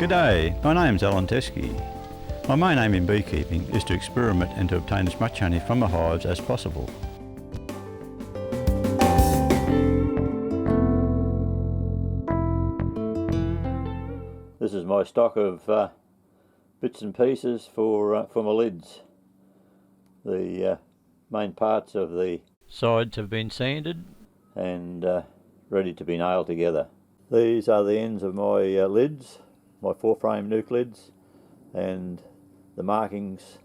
G'day, my name's Alan Teskey. My main aim in beekeeping is to experiment and to obtain as much honey from the hives as possible. This is my stock of bits and pieces for my lids. The main parts of the sides have been sanded and ready to be nailed together. These are the ends of my lids, my 4-frame nuke lids, and the markings,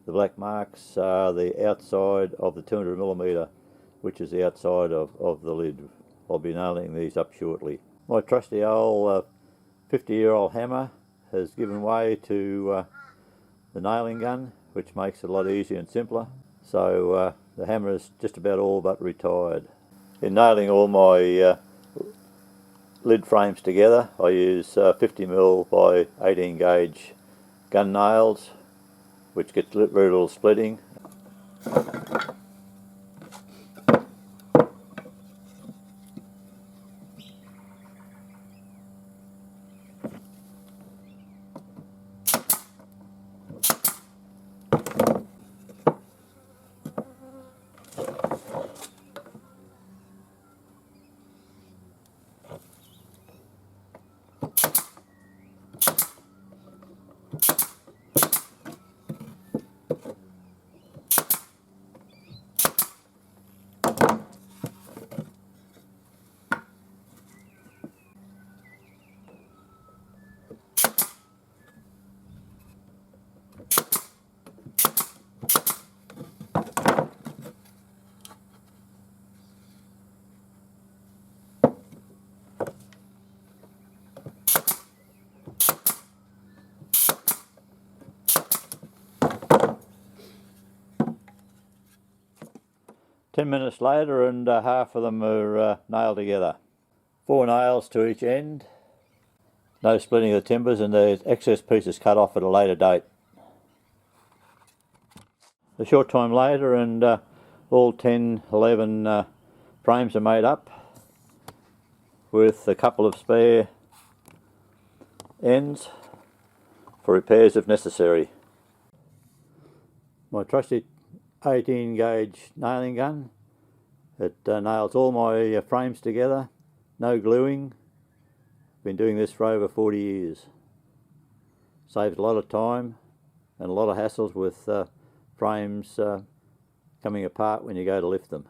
the black marks, are the outside of the 200mm, which is the outside of the lid. I'll be nailing these up shortly. My trusty old 50-year-old hammer has given way to the nailing gun, which makes it a lot easier and simpler. So the hammer is just about all but retired. In nailing all my lid frames together, I use 50mm by 18 gauge gun nails, which get very little splitting. 10 minutes later and half of them are nailed together. 4 nails to each end. No splitting of the timbers, and the excess pieces cut off at a later date. A short time later and all 10, 11 frames are made up with a couple of spare ends for repairs if necessary. My trusty 18 gauge nailing gun. It nails all my frames together, no gluing. Been doing this for over 40 years. Saves a lot of time and a lot of hassles with frames coming apart when you go to lift them.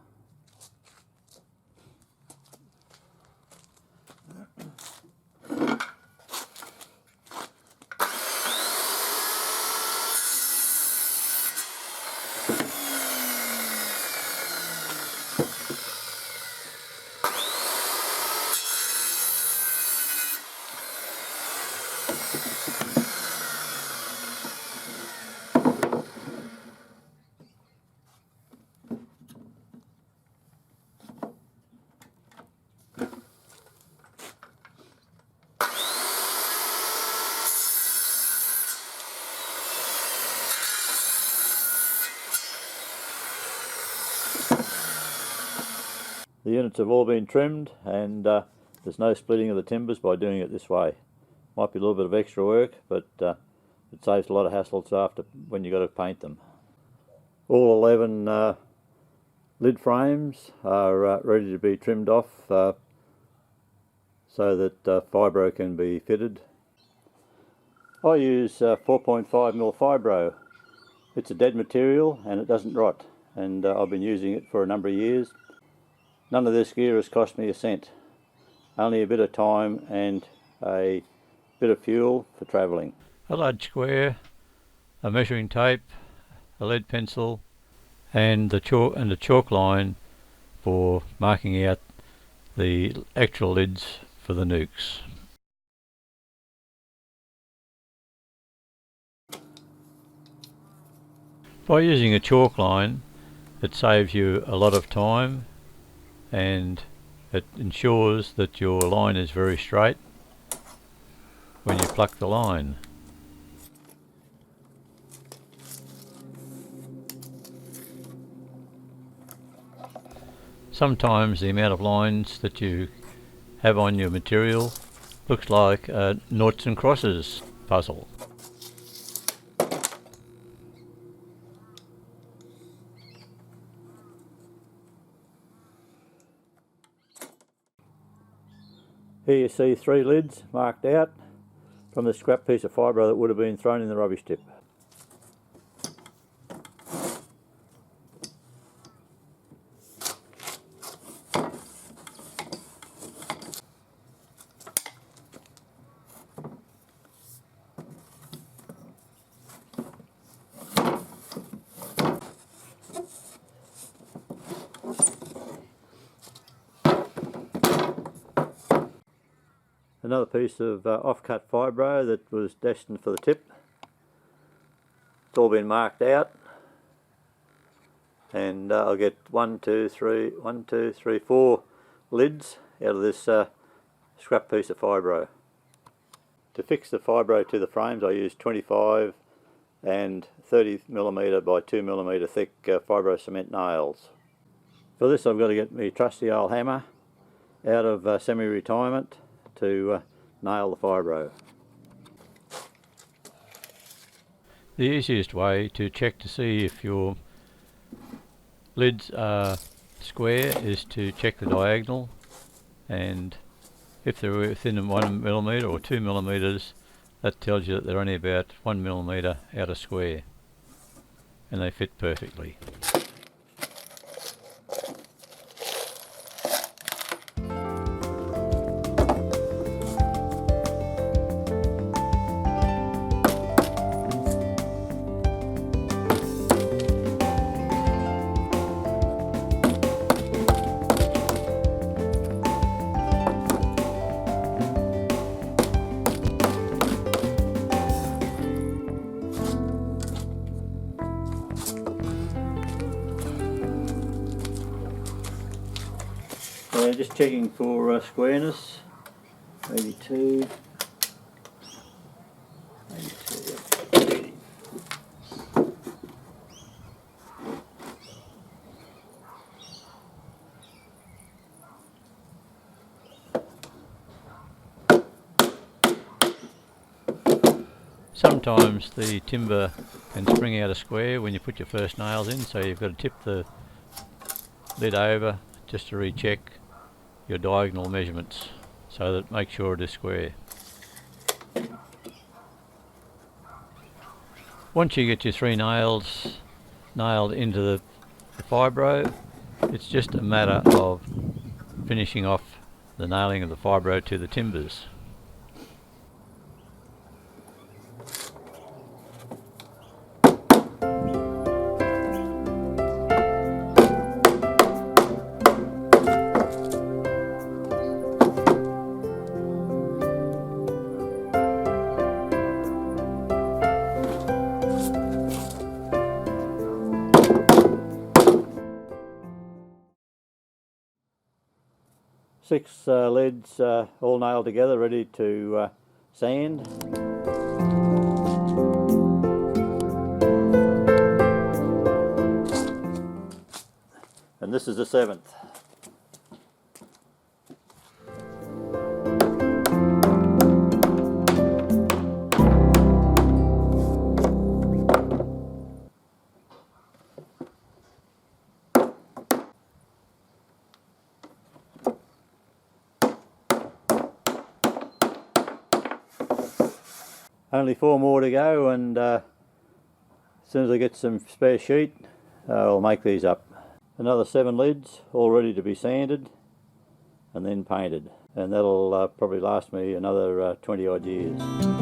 The units have all been trimmed, and there's no splitting of the timbers by doing it this way. Might be a little bit of extra work, but it saves a lot of hassles after when you've got to paint them. All 11 lid frames are ready to be trimmed off so that fibro can be fitted. I use 4.5mm fibro. It's a dead material and it doesn't rot, and I've been using it for a number of years. None of this gear has cost me a cent, only a bit of time and a bit of fuel for travelling. A large square, a measuring tape, a lead pencil, and the chalk line for marking out the actual lids for the nukes. By using a chalk line, it saves you a lot of time, and it ensures that your line is very straight when you pluck the line. Sometimes the amount of lines that you have on your material Looks like a noughts and crosses puzzle. Here you see 3 lids marked out from the scrap piece of fibro that would have been thrown in the rubbish tip. Another piece of off-cut fibro that was destined for the tip. It's all been marked out, and I'll get 4 lids out of this scrap piece of fibro. To fix the fibro to the frames, I used 25 and 30mm by 2mm thick fibro cement nails. For this, I've got to get my trusty old hammer out of semi-retirement to nail the fibro. The easiest way to check to see if your lids are square is to check the diagonal, and if they're within 1mm or 2mm, that tells you that they're only about 1mm out of square, and they fit perfectly. Just checking for squareness. 82. 82. Sometimes the timber can spring out a square when you put your first nails in, so you've got to tip the lid over just to recheck your diagonal measurements, so that make sure it is square. Once you get your 3 nails nailed into the fibro, it's just a matter of finishing off the nailing of the fibro to the timbers. Six lids all nailed together, ready to sand. And this is the 7th. Only 4 more to go, and as soon as I get some spare sheet, I'll make these up. Another 7 lids, all ready to be sanded and then painted, and that'll probably last me another 20 odd years.